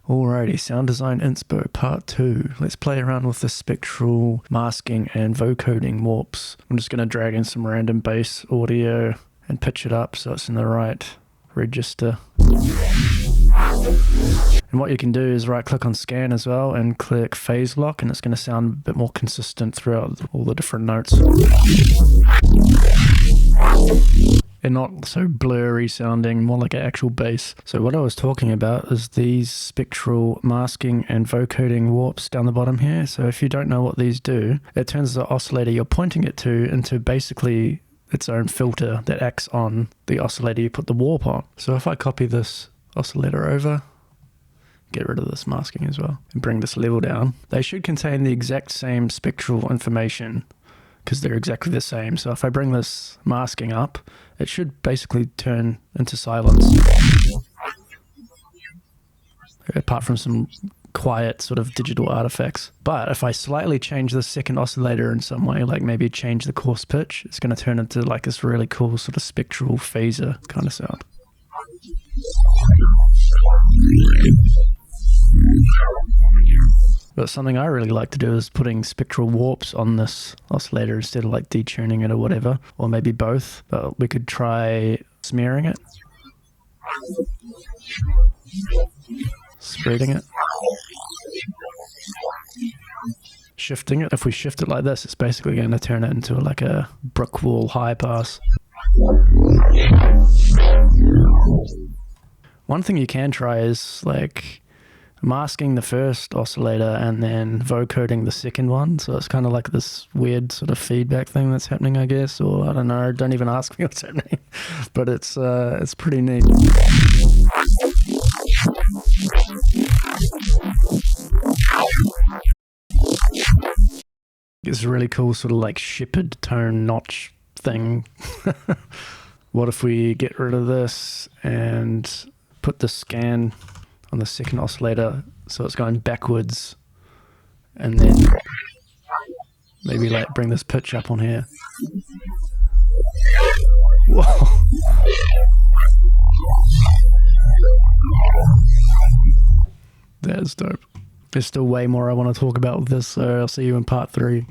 Alrighty, sound design inspo part 2. Let's play around with the spectral masking and vocoding warps. I'm just going to drag in some random bass audio and pitch it up so it's in the right register. And what you can do is right click on scan as well and click phase lock, and it's going to sound a bit more consistent throughout all the different notes. And not so blurry sounding, more like an actual bass. So what I was talking about is these spectral masking and vocoding warps down the bottom here. So if you don't know what these do, it turns the oscillator you're pointing it to into basically its own filter that acts on the oscillator you put the warp on. So if I copy this oscillator over, get rid of this masking as well, and bring this level down, they should contain the exact same spectral information because they're exactly the same. So if I bring this masking up, it should basically turn into silence. Apart from some quiet sort of digital artifacts. But if I slightly change the second oscillator in some way, like maybe change the coarse pitch, it's going to turn into like this really cool sort of spectral phaser kind of sound. But something I really like to do is putting spectral warps on this oscillator instead of like detuning it or whatever, or maybe both. But we could try smearing it, spreading it, shifting it. If we shift it like this, it's basically going to turn it into like a brick wall high pass. One thing you can try is like masking the first oscillator and then vocoding the second one, so it's kind of like this weird sort of feedback thing that's happening, I guess, or I don't know, don't even ask me what's happening, but it's pretty neat. It's a really cool sort of like shepherd tone notch thing. What if we get rid of this and put the scan on the second oscillator so it's going backwards, and then maybe like bring this pitch up on here. Whoa. That's dope. There's still way more I want to talk about with this, so I'll see you in part 3.